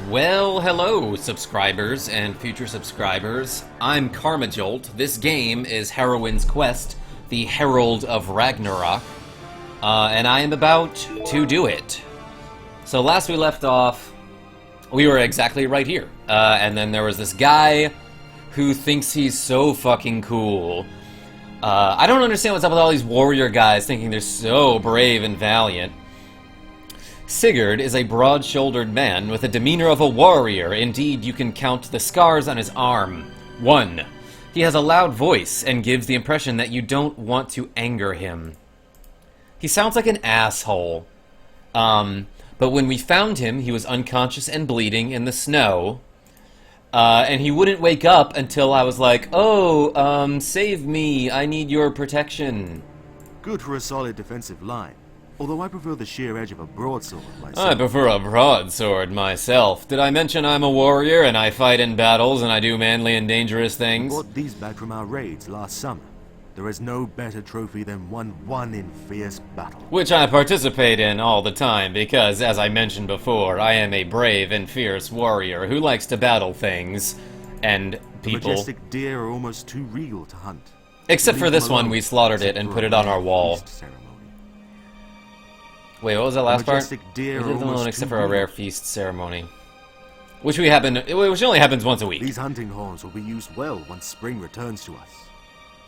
Well, hello, subscribers and future subscribers. I'm Karmajolt. This game is Heroine's Quest, the Herald of Ragnarok, and I am about to do it. So last we left off, we were exactly right here, and then there was this guy who thinks he's so fucking cool. I don't understand what's up with all these warrior guys thinking they're so brave and valiant. Sigrid is a broad-shouldered man with the demeanor of a warrior. Indeed, you can count the scars on his arm. 1. He has a loud voice and gives the impression that you don't want to anger him. He sounds like an asshole. But when we found him, he was unconscious and bleeding in the snow. And he wouldn't wake up until I was like, "Oh, save me, I need your protection." Good for a solid defensive line. Although I prefer the sheer edge of a broadsword myself. I prefer a broadsword myself. Did I mention I'm a warrior and I fight in battles and I do manly and dangerous things? We brought these back from our raids last summer. There is no better trophy than one won in fierce battle. Which I participate in all the time because, as I mentioned before, I am a brave and fierce warrior who likes to battle things and people. The majestic deer are almost too regal to hunt. Except for this one, we slaughtered it and put it on our wall. Wait, what was that last part? We leave them alone except for a rare feast ceremony. Which only happens once a week. These hunting horns will be used well once spring returns to us.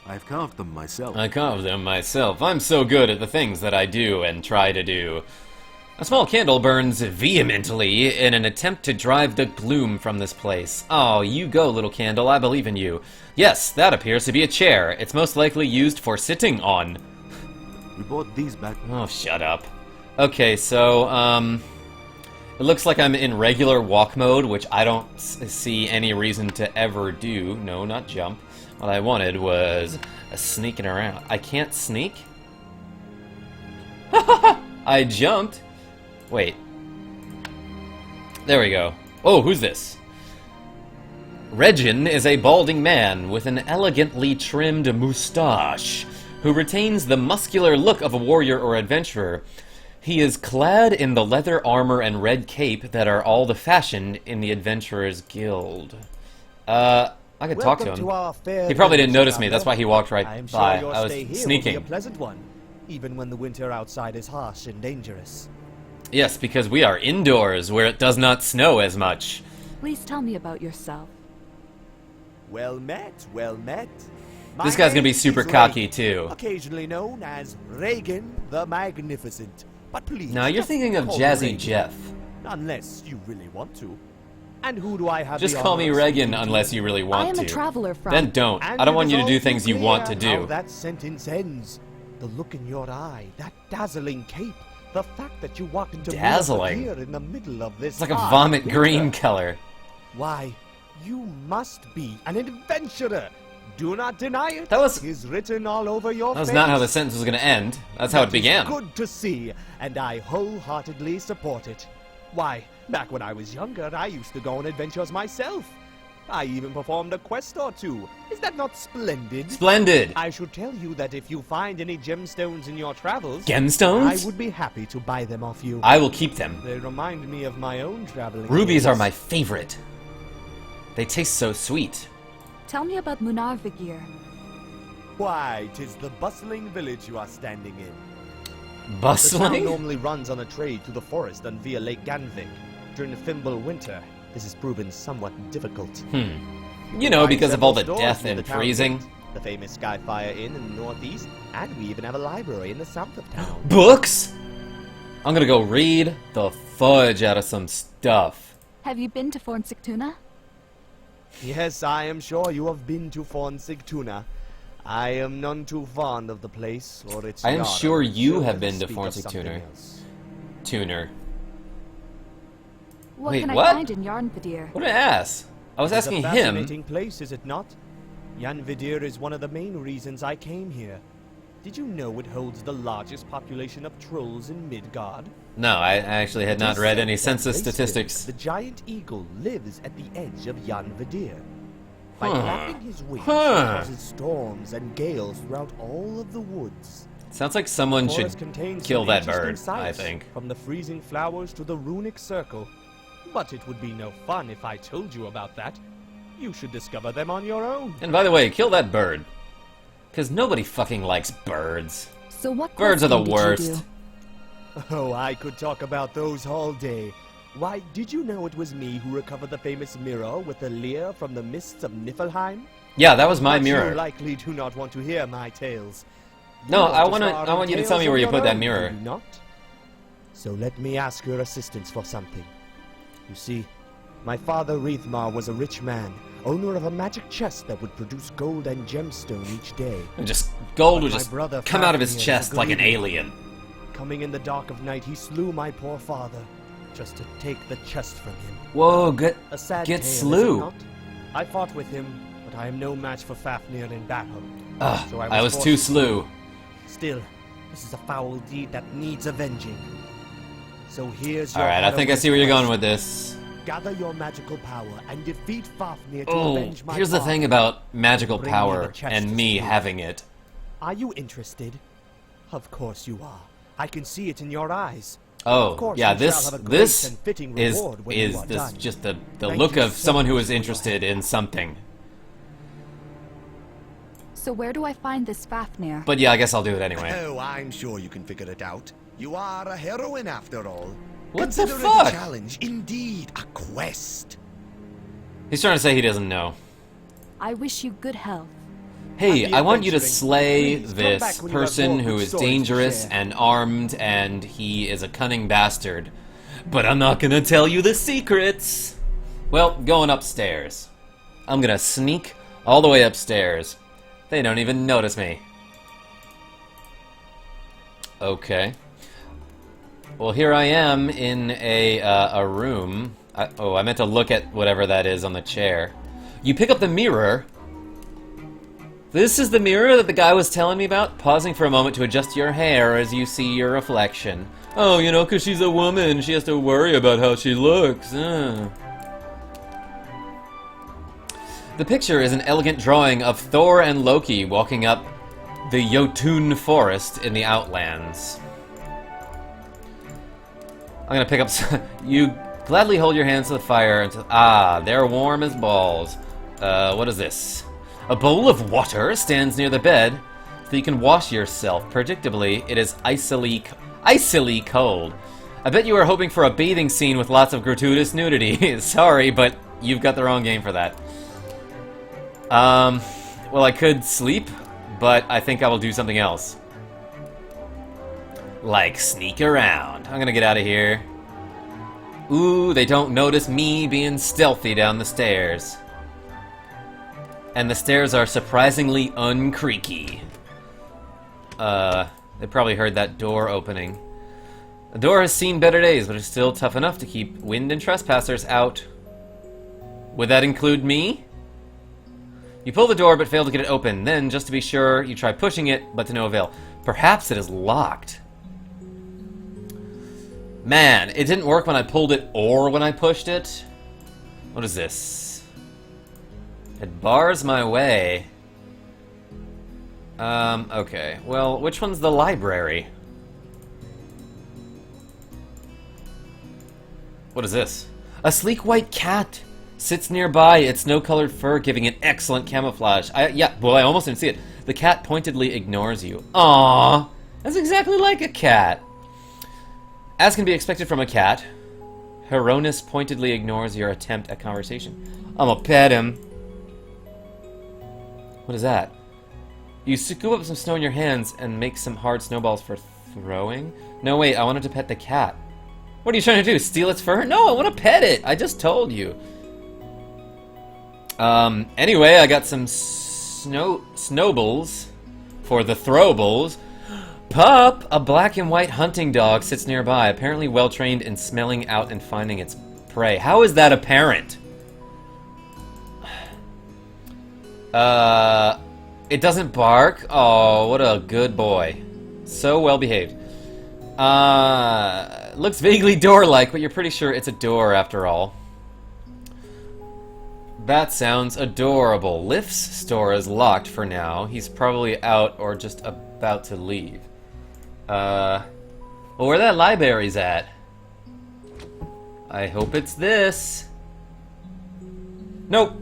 I've carved them myself. I carved them myself. I'm so good at the things that I do and try to do. A small candle burns vehemently in an attempt to drive the gloom from this place. Oh, you go, little candle. I believe in you. Yes, that appears to be a chair. It's most likely used for sitting on. We bought these back. Oh, shut up. Okay, so, it looks like I'm in regular walk mode, which I don't see any reason to ever do. No, not jump. What I wanted was a sneaking around. I can't sneak? I jumped. Wait. There we go. Oh, who's this? Reagan is a balding man with an elegantly trimmed moustache who retains the muscular look of a warrior or adventurer. He is clad in the leather armor and red cape that are all the fashion in the Adventurers Guild. I could talk to him. He probably didn't notice me, that's why he walked right by. I was sneaking. Will be a pleasant one, even when the winter outside is harsh and dangerous. Yes, because we are indoors, where it does not snow as much. Please tell me about yourself. Well met, well met. This guy's gonna be super cocky, too. Occasionally known as Reagan the Magnificent. But please, now you're thinking of Jazzy Jeff. Unless you really want to. And who do I have? Just call me Reagan unless you really want to. I am a traveler from... Then don't. I don't want you to do things you want to do. How that sentence ends. The look in your eye, that dazzling cape, the fact that you walk into Munarvagir in the middle of this. It's like a vomit green color. Why, you must be an adventurer. Do not deny it. That was is written all over your face. That was not how the sentence was going to end. That's how it began. Good to see, and I wholeheartedly support it. Why, back when I was younger, I used to go on adventures myself. I even performed a quest or two. Is that not splendid? Splendid! I should tell you that if you find any gemstones in your travels... Gemstones? I would be happy to buy them off you. I will keep them. They remind me of my own traveling. Rubies are my favorite. They taste so sweet. Tell me about Munarvagir. Why, 'tis the bustling village you are standing in. Bustling? The town normally runs on a trade to the forest and via Lake Ganvik. During the Fimble winter, this has proven somewhat difficult. You know, because of all the death and freezing. The famous Skyfire Inn in the northeast, and we even have a library in the south of town. Books? I'm gonna go read the fudge out of some stuff. Have you been to Fornsigtuna? Yes, I am sure you have been to Fornsigtuna. I am none too fond of the place or its I am sure you so have been to speak of Fornsigtuna. something else. Tuner. What Wait, can what? I find in Yarnvidir? What an ass. I was asking It's a him. fascinating place, is it not? Yarnvidir is one of the main reasons I came here. Did you know it holds the largest population of trolls in Midgard? No, I actually had not read any census statistics. The giant eagle lives at the edge of Yarnvidir. By flapping his wings, he causes storms and gales throughout all of the woods. Sounds like someone should kill that bird, I sights, think. From the freezing flowers to the runic circle. But it would be no fun if I told you about that. You should discover them on your own. And by the way, kill that bird. Because nobody fucking likes birds. So what Birds are the questing did you worst. do? Oh, I could talk about those all day. Why, did you know it was me who recovered the famous mirror with the leer from the mists of Niflheim? Yeah, that was my But mirror. You likely do not want to hear my tales. No, You I to want start you to tales tell me of where you your put that own, mirror. do you not? So let me ask your assistance for something. You see, my father Reathmar was a rich man, owner of a magic chest that would produce gold and gemstone each day. And just gold But would my just brother come out of his Fafnir is chest a like an greedy alien. Coming in the dark of night, he slew my poor father, just to take the chest from him. Whoa, get A sad Get tale, is slew. it not? I fought with him, but I am no match for Fafnir in battle. Ugh, So I was forced too to slew. Still, this is a foul deed that needs avenging. So here's your Alright, I think I see where you're going with this. this. Gather your magical power and defeat Fafnir to Oh, avenge my here's the father. thing about magical Bring me the power chest and to me speak. having it. Are you interested? Of course you are. I can see it in your eyes. Oh, Of course yeah, you this shall have a great this and fitting is reward when you are this done. just the Thank look you of so someone who much is for your interested in something. So where do I find this Fafnir? But yeah, I guess I'll do it anyway. Oh, I'm sure you can figure it out. You are a heroine after all. What the Consider fuck? it a challenge, indeed, a quest. He's trying to say he doesn't know. I wish you good health. Hey, Happy I want you to adventuring. slay Please, come this back when you have person more who good is stories to dangerous share. and armed, and he is a cunning bastard. But I'm not gonna tell you the secrets. Well, going upstairs. I'm gonna sneak all the way upstairs. They don't even notice me. Okay. Well, here I am in a room. I meant to look at whatever that is on the chair. You pick up the mirror. This is the mirror that the guy was telling me about? Pausing for a moment to adjust your hair as you see your reflection. Oh, you know, 'cause she's a woman, she has to worry about how she looks. The picture is an elegant drawing of Thor and Loki walking up the Jotun forest in the Outlands. I'm gonna pick up you gladly hold your hands to the fire until they're warm as balls. What is this? A bowl of water stands near the bed so you can wash yourself. Predictably, it is icily cold. I bet you were hoping for a bathing scene with lots of gratuitous nudity. Sorry, but you've got the wrong game for that. Well, I could sleep, but I think I will do something else. Like sneak around. I'm gonna get out of here. Ooh, they don't notice me being stealthy down the stairs. And the stairs are surprisingly uncreaky. They probably heard that door opening. The door has seen better days, but it's still tough enough to keep wind and trespassers out. Would that include me? You pull the door but fail to get it open. Then, just to be sure, you try pushing it, but to no avail. Perhaps it is locked. Man, it didn't work when I pulled it or when I pushed it. What is this? It bars my way. Okay. Well, which one's the library? What is this? A sleek white cat sits nearby, its snow-colored fur giving it excellent camouflage. I almost didn't see it. The cat pointedly ignores you. Aww! That's exactly like a cat. As can be expected from a cat, Heroine pointedly ignores your attempt at conversation. I'ma pet him. What is that? You scoop up some snow in your hands and make some hard snowballs for throwing? No, wait, I wanted to pet the cat. What are you trying to do? Steal its fur? No, I want to pet it! I just told you. Anyway, I got some snowballs for the throwables. Pup! A black and white hunting dog sits nearby, apparently well-trained in smelling out and finding its prey. How is that apparent? It doesn't bark? Oh, what a good boy. So well behaved. Looks vaguely door-like, but you're pretty sure it's a door after all. That sounds adorable. Lift's store is locked for now. He's probably out or just about to leave. Well, where that library's at? I hope it's this. Nope.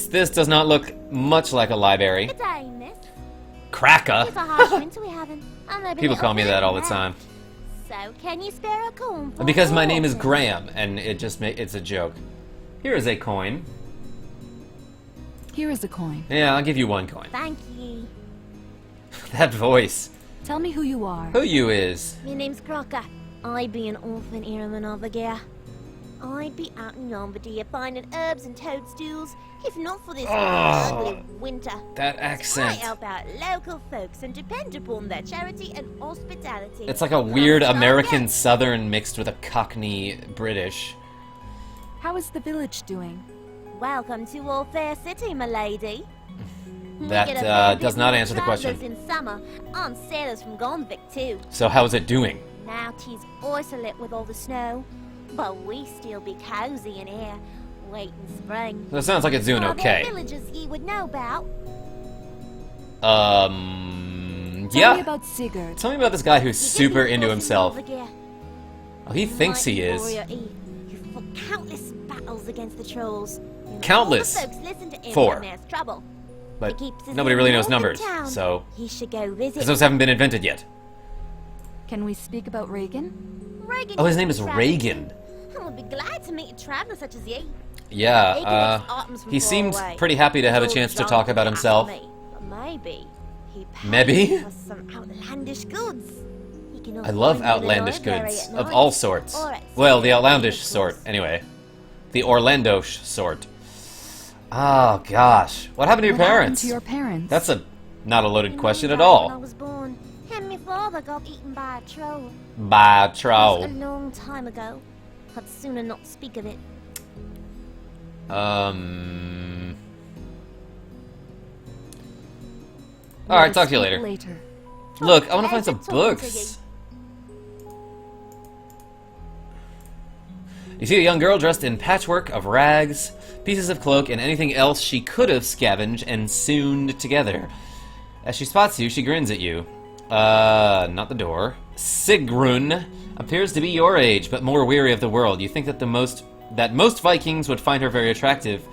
This does not look much like a library. Good day, miss. Cracker. It's a harsh winter we having. And maybe People a call me little that all the bit time. So, can you spare a coin for Because my name is walking? Graham, and it just it's a joke. Here is a coin. Here is a coin. Yeah, I'll give you 1 coin. Thank you. That voice. Tell me who you are. Who you is? My name's Crocker. I be an orphan here in Munarvagir. I'd be out in Normandy finding herbs and toadstools, if not for this ugly winter. That I accent. help out local folks and depend upon their charity and hospitality. It's like a weird Come American on, Southern mixed with a Cockney British. How is the village doing? welcome to All Fair City, my lady. That does not answer the question. In summer, and sailors from Gonvic too. So how's it doing? Now 'tis isolate with all the snow, but we still be cozy in here, waiting spring. So it sounds like it's doing Are there okay. villages ye would know about? Tell me Yeah. about Sigurd. Tell me about this guy who's You super give me into forces himself. over here. Oh, he thinks he Mighty is. warrior he, who fought countless battles against the trolls. And Countless. all the folks listen to him 4. when there's trouble. But He keeps his nobody really knows north in numbers, town. so... He should go visit. Because those haven't been invented yet. Can we speak about Reagan? Reagan Oh, his used name to is travel Reagan. too. I would be glad to meet a traveler such as ye. Yeah, Reagan makes items from he far seems away. pretty happy to have a All chance to drunk talk about and himself. after me. But maybe he pays Maybe? for some outlandish goods. He can I love find them in the outlandish library goods at of night, all sorts. or at Well, the sea, outlandish of sort, course. anyway. The Orlando-sh sort. Oh, gosh. What happened to your What happened parents? to your parents? That's not a loaded My question mum at died when I all. was born, and my father got eaten by a troll. By It was a troll. long time ago. I'd sooner not speak of it. Alright, talk to you later. Later. Look, I want to find some Pleasure talking to books. You see a young girl dressed in patchwork of rags, pieces of cloak, and anything else she could have scavenged and sewn together. As she spots you, she grins at you. Not the door. Sigrun appears to be your age, but more weary of the world. You think that most Vikings would find her very attractive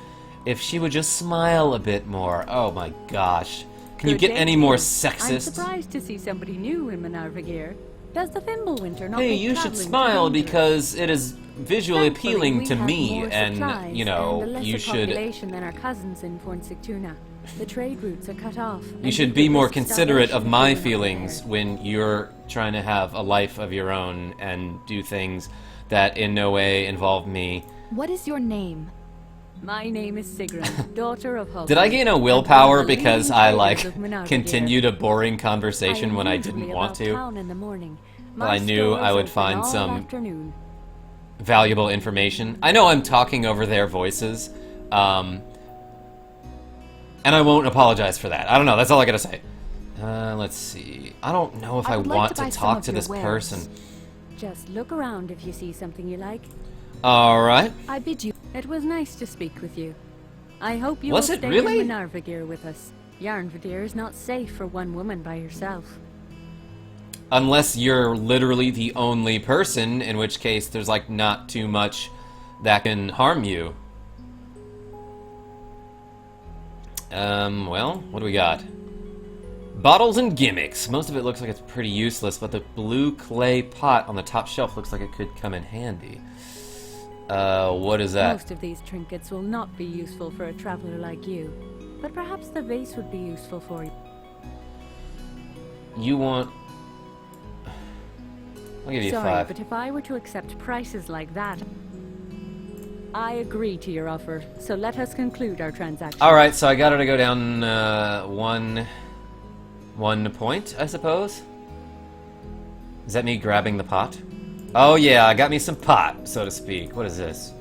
if she would just smile a bit more. Oh my gosh. Can you Good get day any to more you. I'm sexist? surprised to see somebody new in Munarvagir. Does the Thimblewinter not Hey, make you should traveling smile dangerous? because it is visually Thankfully, appealing we to have me, more and supplies you and a know, lesser you should population than our cousins in Fornsictuna. The trade routes are cut off. you should be more considerate of my feelings when you're trying to have a life of your own and do things that in no way involve me. What is your name? My name is Sigrid, daughter of Hug. Did I gain a willpower because I continued a boring conversation when I didn't want to? Well, I knew I would find some valuable information. I know I'm talking over their voices, and I won't apologize for that. I don't know, that's all I gotta say. Let's see. I don't know if I I would like want to buy to some talk of to your this wares. person. Just look around if you see something you like. Alright. I bid you. It was nice to speak with you. I hope you Was will it stay really? in Munarvagir with us. Yarnvadir is not safe for one woman by herself. Unless you're literally the only person, in which case there's like not too much that can harm you. Well, what do we got? Bottles and gimmicks. Most of it looks like it's pretty useless, but the blue clay pot on the top shelf looks like it could come in handy. What is that? Most of these trinkets will not be useful for a traveler like you, but perhaps the vase would be useful for you. You want... I'll give you Sorry, 5. but if I were to accept prices like that, I agree to your offer, so let us conclude our transaction. Alright, so I got her to go down, one point, I suppose? Is that me grabbing the pot? Oh yeah, I got me some pot, so to speak. What is this?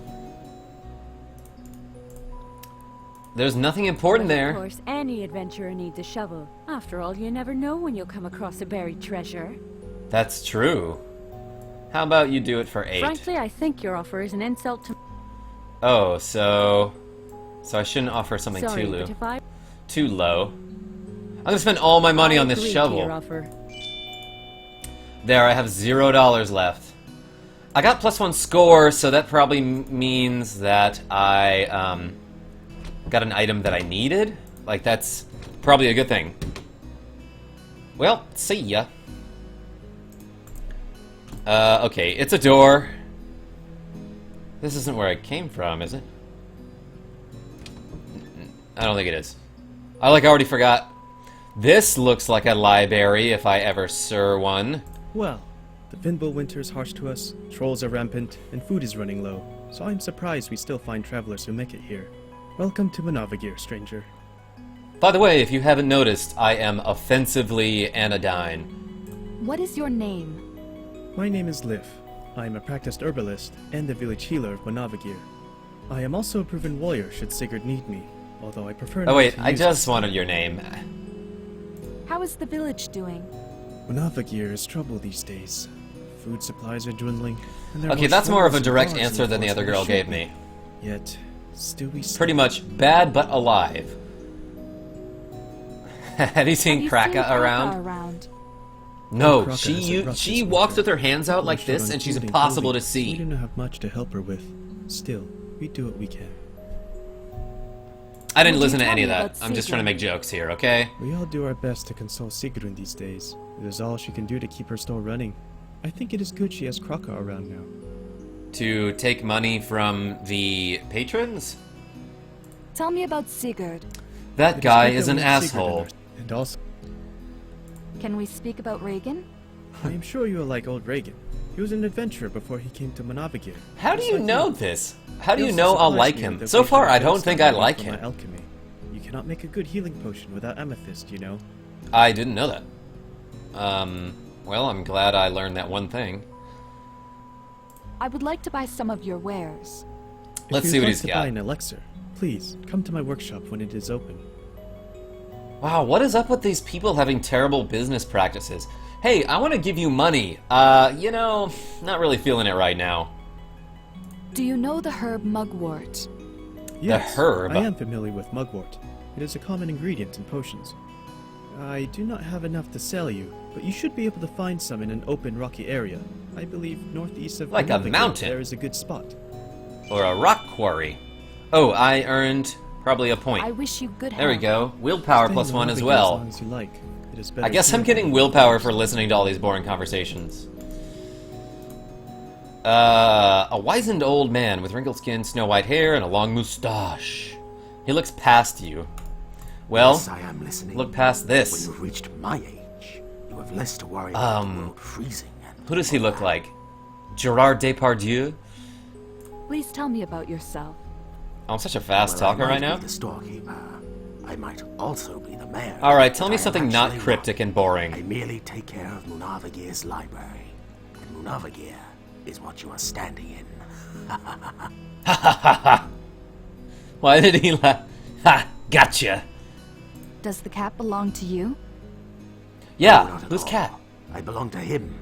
There's nothing important Of there. course, any adventurer needs a shovel. After all, you never know when you'll come across a buried treasure. That's true. How about you do it for 8? Frankly, I think your offer is an insult to... Oh, so I shouldn't offer something Sorry, too low. but if I... Too low. I'm gonna spend all my money on this agree to your shovel. offer. There, I have $0 left. I got +1 score, so that probably means that I got an item that I needed. Like, that's probably a good thing. Well, see ya. Okay, it's a door. This isn't where I came from, is it? I don't think it is. I already forgot. This looks like a library if I ever saw one. Well, the Finbull winter is harsh to us, trolls are rampant, and food is running low, so I'm surprised we still find travelers who make it here. Welcome to Munarvagir, stranger. By the way, if you haven't noticed, I am offensively anodyne. What is your name? My name is Liv. I am a practiced herbalist and the village healer of Munarvagir. I am also a proven warrior should Sigrid need me, although I prefer not Oh wait, to I use just it. wanted your name. How is the village doing? Munarvagir is trouble these days. Food supplies are dwindling, and there are Okay, that's more of a struggles direct and bars answer in than the forest other there girl should gave be. me. Yet, still we Pretty much bad but alive. Have you seen Kraka around? No, Kraka has she abrupted walks sweeper. with her hands out like Short this, on and she's food and impossible to clothing. We see. do not have much to help her with. Still, we do what we can. I didn't Would you listen to tell any of me that. about I'm just trying to Sigrid? make jokes here, okay? We all do our best to console Sigrid these days. It is all she can do to keep her store running. I think it is good she has Kraka around now. To take money from the patrons? Tell me about Sigurd. That It guy good is that an we have Sigrid in asshole. our- And also, Can we speak about Reagan? I am sure you will like old Reagan. He was an adventurer before he came to Munarvagir. How do Just you like know this? How do He you also know I'll surprised like me him? with So the far, way I he don't knows think how I to like work on my him. alchemy. You cannot make a good healing potion without amethyst, you know. I didn't know that. Well, I'm glad I learned that one thing. I would like to buy some of your wares. Let's If see you'd what like he's to got. buy an elixir, please come to my workshop when it is open. Wow, what is up with these people having terrible business practices? Hey, I want to give you money. You know, not really feeling it right now. Do you know the herb mugwort? Yes, herb. I am familiar with mugwort. It is a common ingredient in potions. I do not have enough to sell you, but you should be able to find some in an open rocky area. I believe northeast of Like a Munarvagir, mountain. there is a good spot. Or a rock quarry. Oh, I earned probably a point. I wish you good health. There we go. Willpower Stay in +1 as Munarvagir well. As long as you like. It is better I guess I'm here getting than willpower for listening to all these boring conversations. A wizened old man with wrinkled skin, snow-white hair, and a long moustache. He looks past you. Well, Yes, I am listening. look past When this. you've reached my age, you have less to worry about the world freezing and Who does he look like? Gerard Depardieu? Please tell me about yourself. I'm such a fast Well, talker I might right now. be the storekeeper. I might also be the mayor. Alright, tell but me I am something not actually cryptic and I boring. merely take care of Munarvagir's library. And Munarvagir is what you are standing in. Why did he laugh? Ha! Gotcha! Does the cat belong to you? Yeah, No, not at who's all. cat? I belong to him.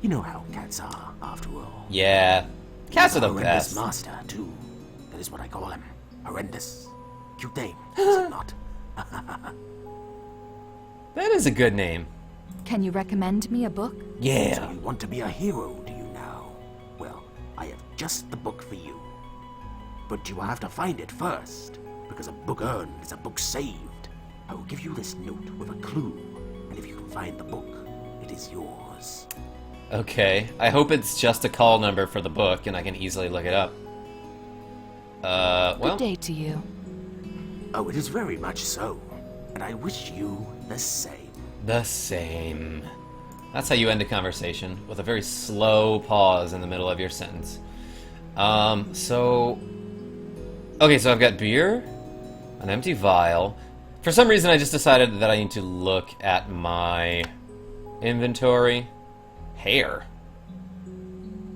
You know how cats are, after all. Yeah. Cats are the Horrendous best. master, too. That is what I call him. Horrendous. Cute name, is it not? That is a good name. Can you recommend me a book? So Yeah. you want to be a hero, do you now? Well, I have just the book for you. But you have to find it first, because a book earned is a book saved. I will give you this note with a clue, and if you can find the book, it is yours. Okay. I hope it's just a call number for the book and I can easily look it up. Well, Good day to you. Oh, it is very much so, and I wish you the same. the same. That's how you end a conversation, with a very slow pause in the middle of your sentence. Okay, so I've got beer, an empty vial. For some reason, I just decided that I need to look at my inventory. Hair.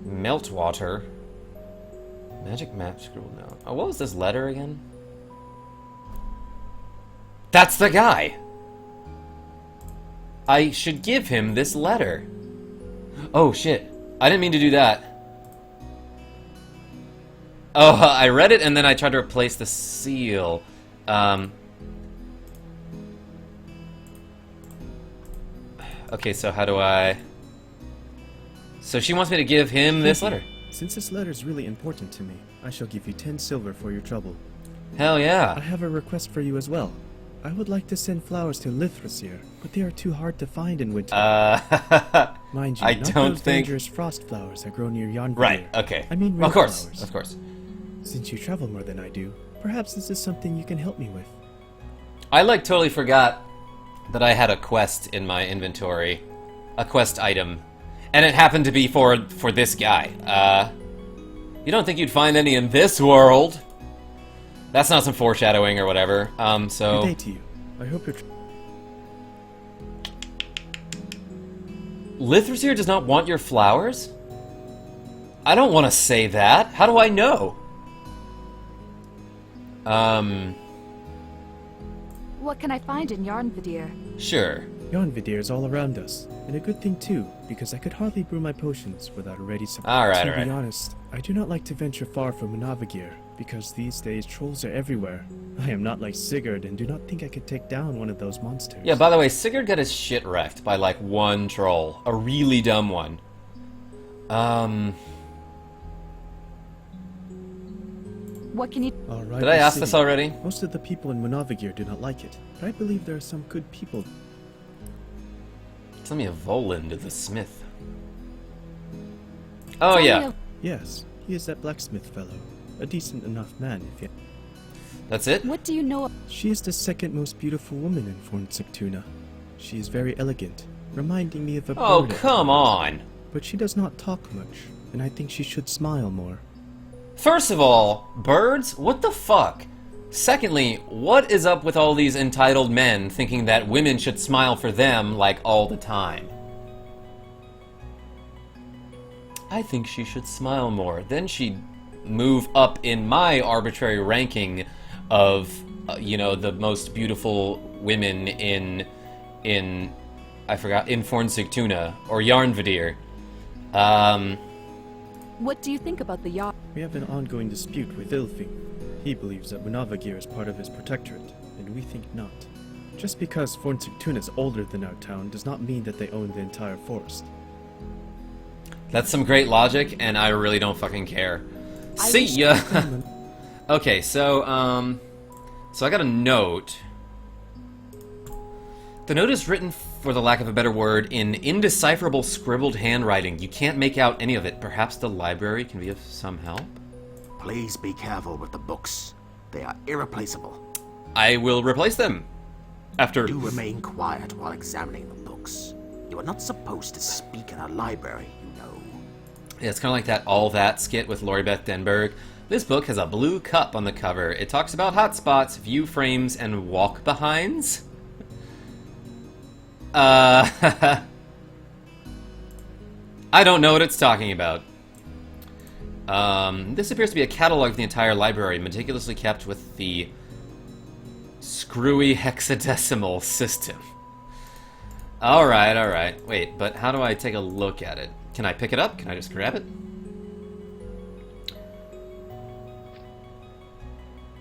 Meltwater. Magic map scroll note. Oh, what was this letter again? That's the guy! I should give him this letter. Oh, shit. I didn't mean to do that. Oh, I read it and then I tried to replace the seal. Okay, so how do I... So she wants me to give him this letter. Since this letter is really important to me, I shall give you 10 silver for your trouble. Hell I yeah. have a request for you as well. I would like to send flowers to Lithrasir, but they are too hard to find in winter. Mind you, I not don't those think... dangerous frost flowers that grow near Yarnvir. Right, okay. I mean real of course, flowers. of course. Since you travel more than I do, perhaps this is something you can help me with. I, like, totally forgot that I had a quest in my inventory. A quest item. And it happened to be for this guy. You don't think you'd find any in this world? That's not some foreshadowing or whatever. So... Good day to you. I hope you're... Lithrasir does not want your flowers? I don't want to say that. How do I know? What can I find in Yarnvadir? Sure. Yarnvadir is all around us, and a good thing too, because I could hardly brew my potions without a ready supply. Alright, to alright. be honest, I do not like to venture far from Munarvagir, because these days trolls are everywhere. I am not like Sigrid and do not think I could take down one of those monsters. Yeah, by the way, Sigurd got his shit wrecked by, like, one troll. A really dumb one. What can you... Alright, Did I ask this already? Most of the people in Munarvagir do not like it, but I believe there are some good people. Tell me a Voland the smith. Oh, Tell me yeah. a- Yes, he is that blacksmith fellow. A decent enough man, if you... That's it? What do you know... She is the second most beautiful woman in Fornsictuna. She is very elegant, reminding me of a Oh, bird at come times. on. But she does not talk much, and I think she should smile more. First of all, birds? What the fuck? Secondly, what is up with all these entitled men thinking that women should smile for them, like, all the time? I think she should smile more. Then she'd move up in my arbitrary ranking of, you know, the most beautiful women in Fornsictuna, or Yarnvadir. What do you think about the Yarn... We have an ongoing dispute with Ilfing. He believes that Munarvagir is part of his protectorate, and we think not. Just because Fornsictuna is older than our town does not mean that they own the entire forest. That's some great logic, and I really don't fucking care. I See wish- ya! Okay, so I got a note. The note is written, for the lack of a better word, in indecipherable scribbled handwriting. You can't make out any of it. Perhaps the library can be of some help? Please be careful with the books. They are irreplaceable. I will replace them. After... Do remain quiet while examining the books. You are not supposed to speak in a library, you know. Yeah, it's kind of like that All That skit with Lori Beth Denberg. This book has a blue cup on the cover. It talks about hotspots, view frames, and walk-behinds. I don't know what it's talking about. This appears to be a catalog of the entire library, meticulously kept with the screwy hexadecimal system. Alright, alright. Wait, but how do I take a look at it? Can I pick it up? Can I just grab it?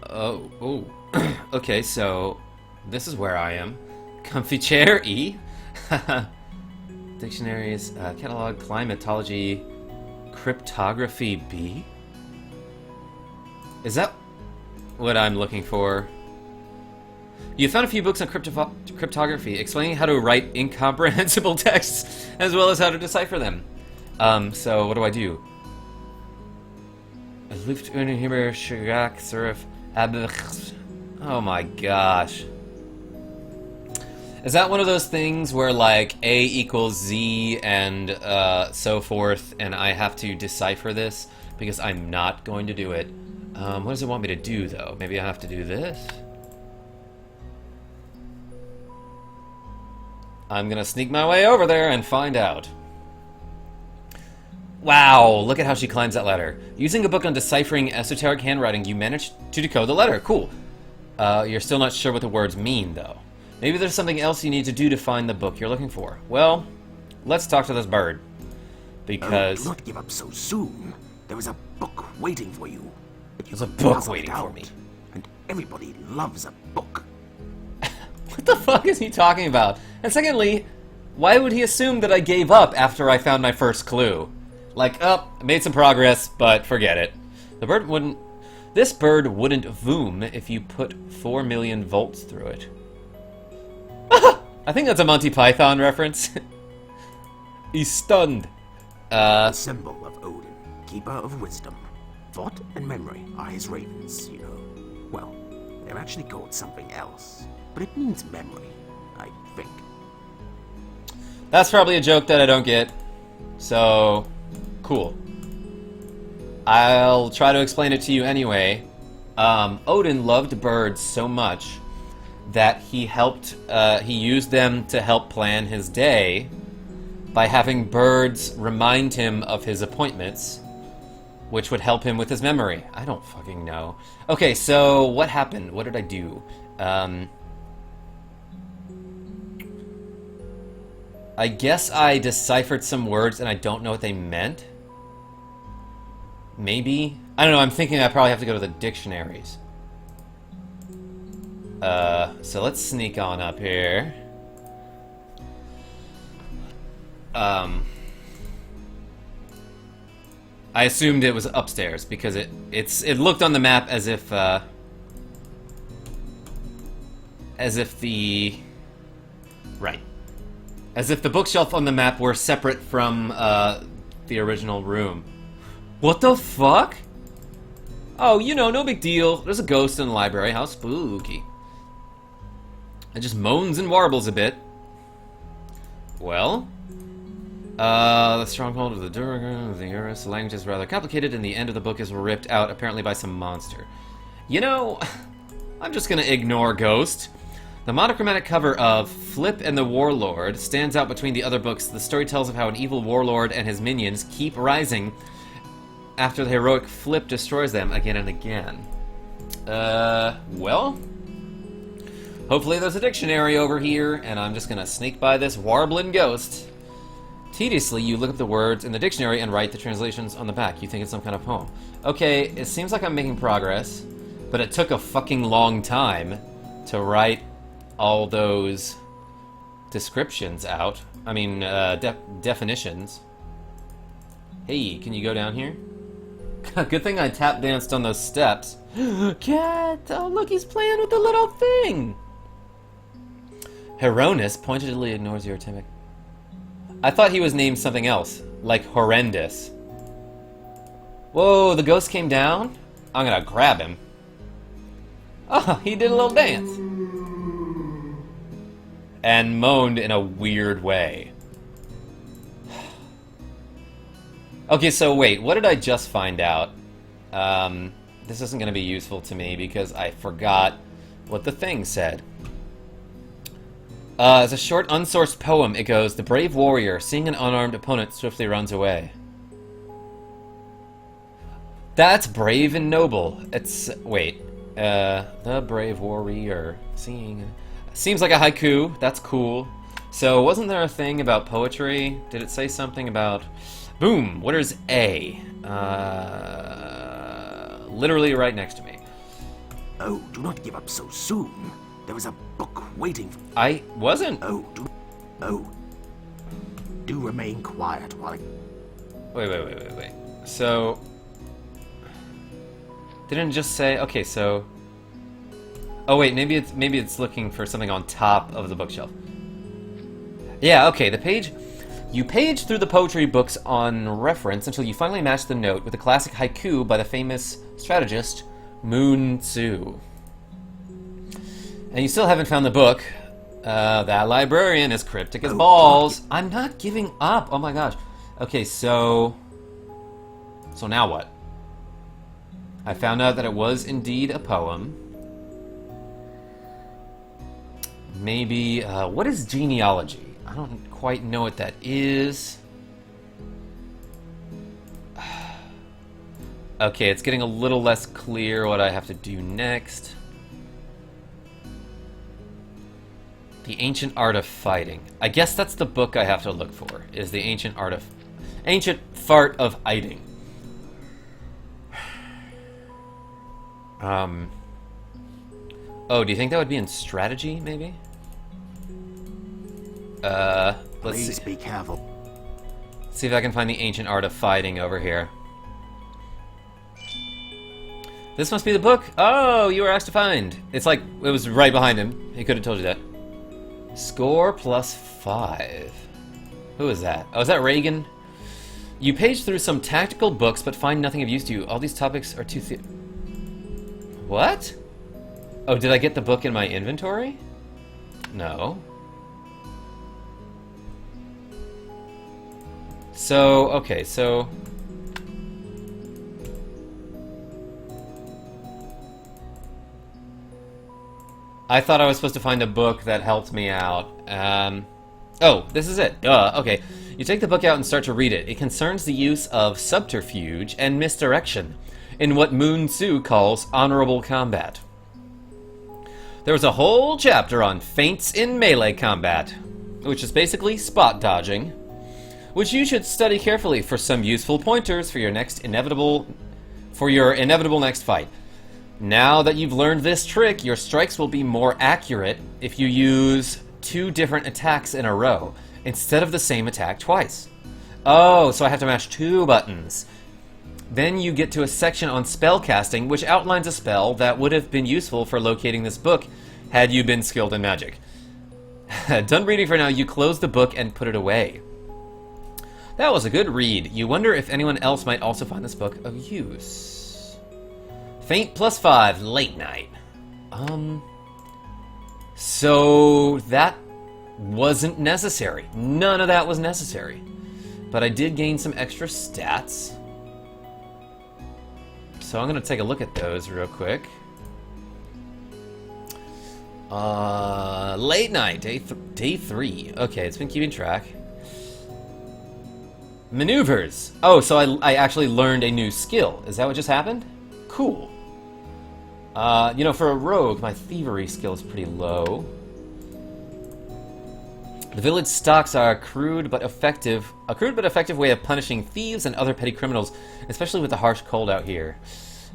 Oh. Okay, so this is where I am. Comfy chair, E. Dictionaries, catalog, climatology, cryptography, B. Is that what I'm looking for? You found a few books on cryptography, explaining how to write incomprehensible texts, as well as how to decipher them. So what do? Oh my gosh. Is that one of those things where, like, A equals Z and so forth, and I have to decipher this? Because I'm not going to do it. What does it want me to do, though? Maybe I have to do this? I'm gonna sneak my way over there and find out. Wow, look at how she climbs that ladder. Using a book on deciphering esoteric handwriting, you managed to decode the letter. Cool. You're still not sure what the words mean, though. Maybe there's something else you need to do to find the book you're looking for. Well, let's talk to this bird. Because... do not give up so soon. There is a book waiting for you. But you There's a can book puzzle it waiting for out. me. And everybody loves a book. What the fuck is he talking about? And secondly, why would he assume that I gave up after I found my first clue? Like, oh, made some progress, but forget it. The bird wouldn't... This bird wouldn't voom if you put 4 million volts through it. I think that's a Monty Python reference. He's stunned. The symbol of Odin, keeper of wisdom. Thought and memory are his ravens, you know. Well, they're actually called something else, but it means memory, I think. That's probably a joke that I don't get. So, cool. I'll try to explain it to you anyway. Odin loved birds so much that he used them to help plan his day by having birds remind him of his appointments, which would help him with his memory. I don't fucking know. Okay, so what happened? What did I do? I guess I deciphered some words and I don't know what they meant. Maybe? I don't know, I'm thinking I probably have to go to the dictionaries. So let's sneak on up here. I assumed it was upstairs because it looked on the map as if the bookshelf on the map were separate from the original room. What the fuck? Oh, you know, no big deal. There's a ghost in the library. How spooky. It just moans and warbles a bit. Well, the stronghold of the Durgan of the Urus. The language is rather complicated, and the end of the book is ripped out, apparently by some monster. You know, I'm just gonna ignore Ghost. The monochromatic cover of Flip and the Warlord stands out between the other books. The story tells of how an evil warlord and his minions keep rising after the heroic Flip destroys them again and again. Well, hopefully there's a dictionary over here, and I'm just gonna sneak by this warbling ghost. Tediously, you look up the words in the dictionary and write the translations on the back. You think it's some kind of poem. Okay, it seems like I'm making progress, but it took a fucking long time to write all those descriptions out. I mean, definitions. Hey, can you go down here? Good thing I tap danced on those steps. Cat! Oh, look, he's playing with the little thing! Heronis pointedly ignores your attempt. I thought he was named something else, like Horrendous. Whoa, the ghost came down? I'm gonna grab him. Oh, he did a little dance. And moaned in a weird way. Okay, so wait, what did I just find out? This isn't going to be useful to me because I forgot what the thing said. It's a short, unsourced poem. It goes, "The brave warrior, seeing an unarmed opponent, swiftly runs away." That's brave and noble. It's... wait. The brave warrior, seeing... Seems like a haiku. That's cool. So, wasn't there a thing about poetry? Did it say something about... Boom! What is A? Literally right next to me. Oh, do not give up so soon. There is a book waiting for... I wasn't. Oh, do remain quiet while I... Wait. So... Didn't it just say... Okay, so... Oh wait, maybe it's looking for something on top of the bookshelf. Yeah, okay, the page... You page through the poetry books on reference until you finally match the note with a classic haiku by the famous strategist Moon Tzu. And you still haven't found the book. That librarian is cryptic as balls. I'm not giving up. Oh my gosh. Okay, so now what? I found out that it was indeed a poem. Maybe, what is genealogy? I don't quite know what that is. Okay, it's getting a little less clear what I have to do next. The Ancient Art of Fighting. I guess that's the book I have to look for, is the Ancient Fart of Fighting. Oh, do you think that would be in strategy, maybe? Let's Please see. be careful. Let's see if I can find the ancient art of fighting over here. This must be the book. Oh, you were asked to find. It's like, it was right behind him. He could have told you that. Score +5. Who is that? Oh, is that Reagan? You page through some tactical books, but find nothing of use to you. All these topics are too What? Oh, did I get the book in my inventory? No. So, okay, so... I thought I was supposed to find a book that helped me out. Oh, this is it. Okay. You take the book out and start to read it. It concerns the use of subterfuge and misdirection in what Moon Tzu calls honorable combat. There was a whole chapter on feints in melee combat, which is basically spot dodging, which you should study carefully for some useful pointers for your inevitable next fight. Now that you've learned this trick, your strikes will be more accurate if you use 2 different attacks in a row, instead of the same attack twice. Oh, so I have to mash 2 buttons. Then you get to a section on spell casting, which outlines a spell that would have been useful for locating this book had you been skilled in magic. Done reading for now, you close the book and put it away. That was a good read. You wonder if anyone else might also find this book of use. Feint +5, late night. So that wasn't necessary. None of that was necessary. But I did gain some extra stats. So I'm going to take a look at those real quick. Late night, day 3. Okay, it's been keeping track. Maneuvers. Oh, so I actually learned a new skill. Is that what just happened? Cool. You know, for a rogue, my thievery skill is pretty low. The village stocks are a crude but effective way of punishing thieves and other petty criminals, especially with the harsh cold out here.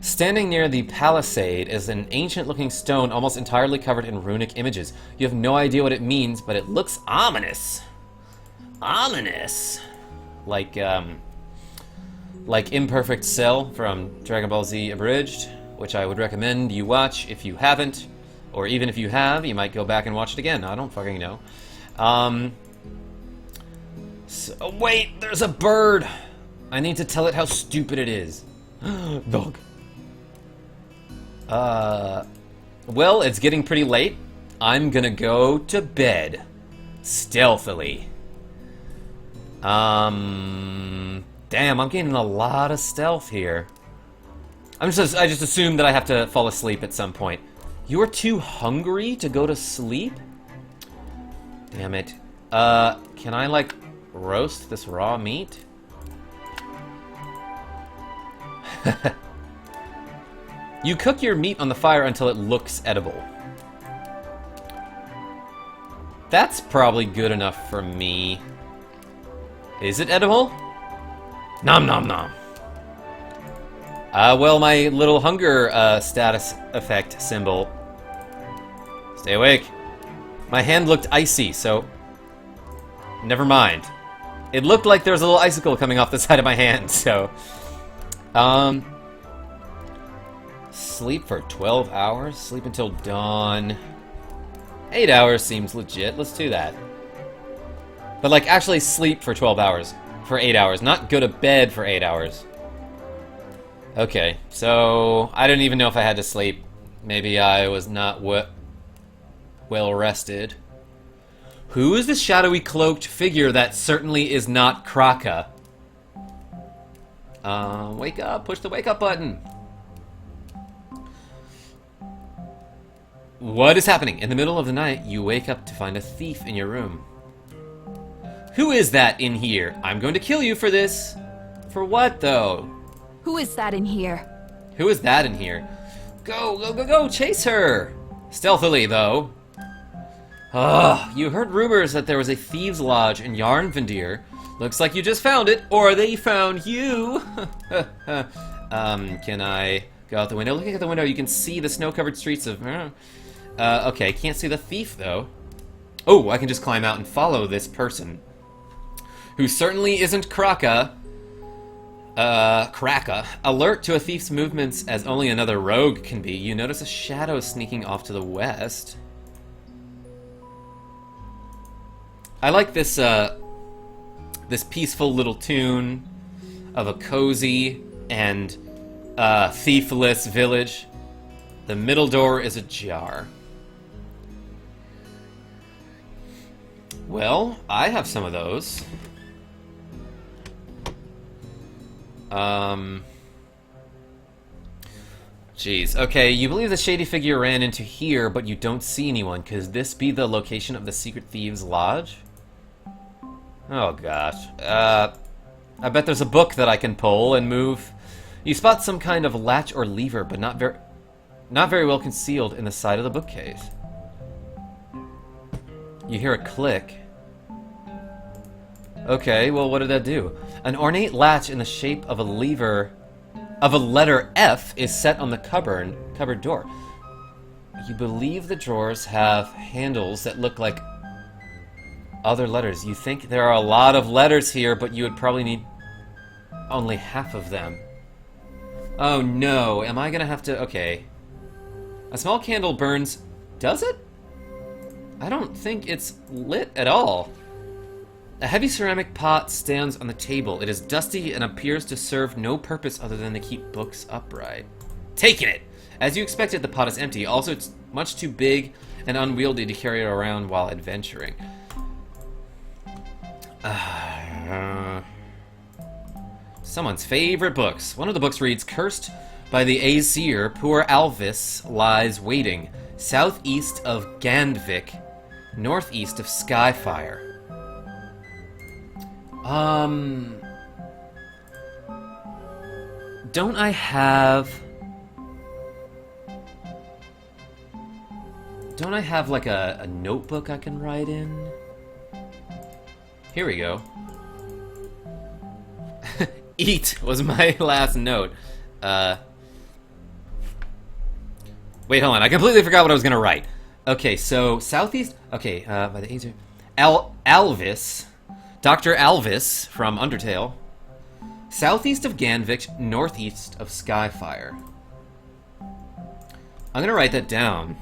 Standing near the palisade is an ancient-looking stone almost entirely covered in runic images. You have no idea what it means, but it looks ominous. Ominous. Like Imperfect Cell from Dragon Ball Z Abridged, which I would recommend you watch if you haven't, or even if you have, you might go back and watch it again. I don't fucking know. So, wait, there's a bird! I need to tell it how stupid it is. Dog. Well, it's getting pretty late. I'm gonna go to bed. Stealthily. Damn, I'm getting a lot of stealth here. I just assume that I have to fall asleep at some point. You're too hungry to go to sleep? Damn it. Can I, like, roast this raw meat? You cook your meat on the fire until it looks edible. That's probably good enough for me. Is it edible? Nom nom nom. Well, my little hunger status effect symbol. Stay awake. My hand looked icy, so never mind. It looked like there was a little icicle coming off the side of my hand, so sleep for 12 hours? Sleep until dawn. 8 hours seems legit. Let's do that. But, like, actually sleep for 12 hours. For 8 hours. Not go to bed for 8 hours. Okay, so I didn't even know if I had to sleep. Maybe I was not well rested. Who is this shadowy cloaked figure that certainly is not Kraka? Wake up. Push the wake up button. What is happening? In the middle of the night, you wake up to find a thief in your room. Who is that in here? I'm going to kill you for this. For what, though? Who is that in here? Who is that in here? Go, go, go, go! Chase her! Stealthily, though. Ugh, you heard rumors that there was a thieves' lodge in Yarnvandir. Looks like you just found it, or they found you! Can I go out the window? Looking at the window, you can see the snow-covered streets of... okay, can't see the thief, though. Oh, I can just climb out and follow this person. who certainly isn't Kraka. Kraka. Alert to a thief's movements as only another rogue can be. You notice a shadow sneaking off to the west. I like this, this peaceful little tune of a cozy and, thiefless village. The middle door is ajar. Well, I have some of those. Jeez. Okay, you believe the shady figure ran into here, but you don't see anyone. Could this be the location of the secret thieves' lodge? Oh gosh. I bet there's a book that I can pull and move. You spot some kind of latch or lever, but not very well concealed in the side of the bookcase. You hear a click. Okay, well, what did that do? An ornate latch in the shape of a lever, of a letter F, is set on the cupboard door. You believe the drawers have handles that look like other letters. You think there are a lot of letters here, but you would probably need only half of them. Oh no, am I gonna have to... Okay. A small candle burns... Does it? I don't think it's lit at all. A heavy ceramic pot stands on the table. It is dusty and appears to serve no purpose other than to keep books upright. Taking it! As you expected, the pot is empty. Also, it's much too big and unwieldy to carry it around while adventuring. Someone's favorite books. One of the books reads, Cursed by the Aesir, poor Alvis lies waiting, southeast of Gandvik, northeast of Skyfire. Don't I have like a notebook I can write in? Here we go. Eat was my last note. Wait, hold on. I completely forgot what I was gonna write. Okay, so southeast. Okay, by the Aesir. Alvis. Dr. Alvis from Undertale. Southeast of Ganvik, northeast of Skyfire. I'm gonna write that down.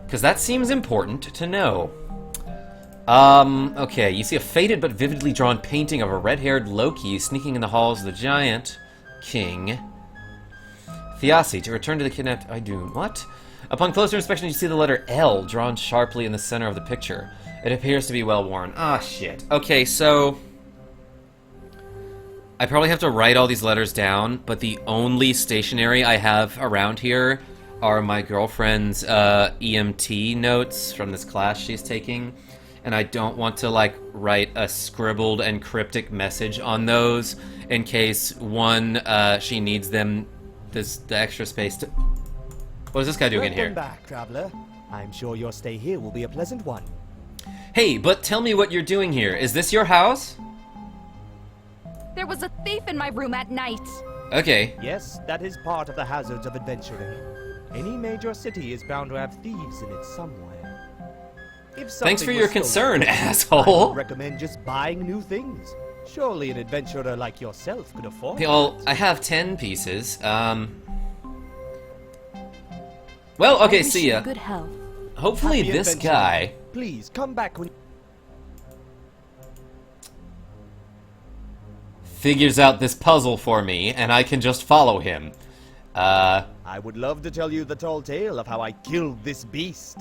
Because that seems important to know. Okay, you see a faded but vividly drawn painting of a red-haired Loki sneaking in the halls of the giant king. Thiassi, to return to the kidnapped Idun. What? Upon closer inspection, you see the letter L drawn sharply in the center of the picture. It appears to be well worn. Ah, shit. Okay, so... I probably have to write all these letters down, but the only stationery I have around here are my girlfriend's EMT notes from this class she's taking. And I don't want to, like, write a scribbled and cryptic message on those in case, one, she needs them... the extra space to... What is this guy doing in here? Welcome back, traveler. I'm sure your stay here will be a pleasant one. Hey, but tell me what you're doing here. Is this your house? There was a thief in my room at night. Okay. Yes, that is part of the hazards of adventuring. Any major city is bound to have thieves in it somewhere. If Thanks for something your was stolen, concern, I asshole. would recommend just buying new things. Surely an adventurer like yourself could afford Well, I have 10 pieces. Well, okay, I wish see you ya. good health. Hopefully Happy this adventuring. guy... Please, come back when... figures out this puzzle for me, and I can just follow him. I would love to tell you the tall tale of how I killed this beast.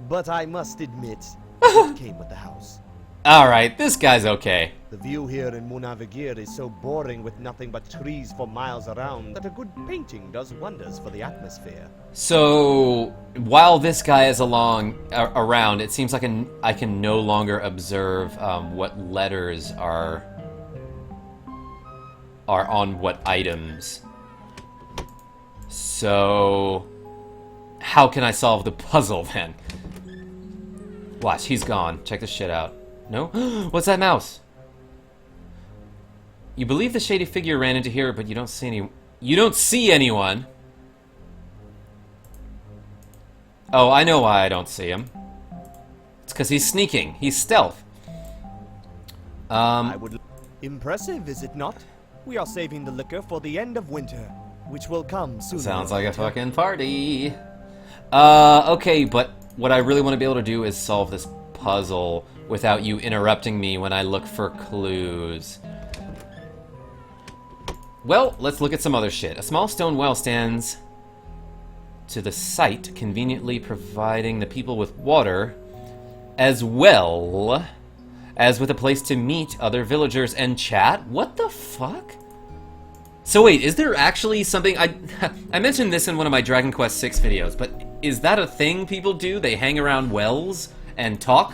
But I must admit, it came with the house. Alright, this guy's okay. The view here in Munarvagir is so boring with nothing but trees for miles around that a good painting does wonders for the atmosphere. So, while this guy is around, it seems like I can no longer observe what letters are on what items. So, how can I solve the puzzle then? Watch, he's gone. Check this shit out. No? What's that mouse? You believe the shady figure ran into here, but you don't see anyone. Oh, I know why I don't see him. It's because he's sneaking. He's stealth. I would. Impressive, is it not? We are saving the liquor for the end of winter, which will come soon. Sounds like a fucking party. Okay, but what I really want to be able to do is solve this puzzle without you interrupting me when I look for clues. Well, let's look at some other shit. A small stone well stands to the site, conveniently providing the people with water, as well as with a place to meet other villagers and chat. What the fuck? So wait, is there actually something... I mentioned this in one of my Dragon Quest VI videos, but is that a thing people do? They hang around wells and talk?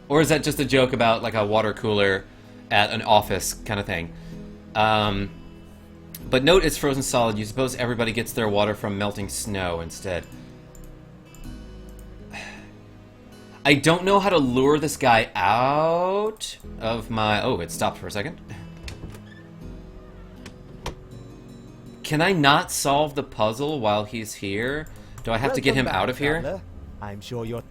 Or is that just a joke about like a water cooler at an office kind of thing? But note it's frozen solid. You suppose everybody gets their water from melting snow instead. I don't know how to lure this guy out of my... Oh, it stopped for a second. Can I not solve the puzzle while he's here? Do I have to get him out of here? Traveler. I'm sure you're...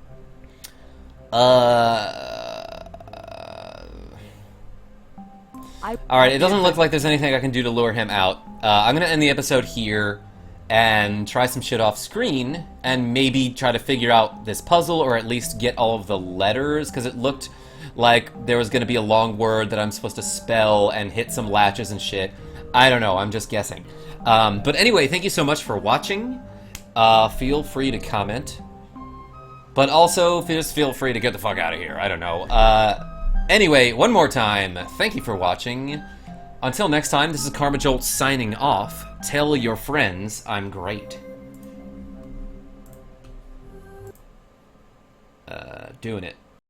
Alright, it doesn't look like there's anything I can do to lure him out. I'm gonna end the episode here and try some shit off screen and maybe try to figure out this puzzle or at least get all of the letters, because it looked like there was gonna be a long word that I'm supposed to spell and hit some latches and shit. I don't know, I'm just guessing. But anyway, thank you so much for watching. Feel free to comment. But also, just feel free to get the fuck out of here. I don't know. Anyway, one more time, thank you for watching. Until next time, this is KarmaJolt signing off. Tell your friends I'm great. Doing it.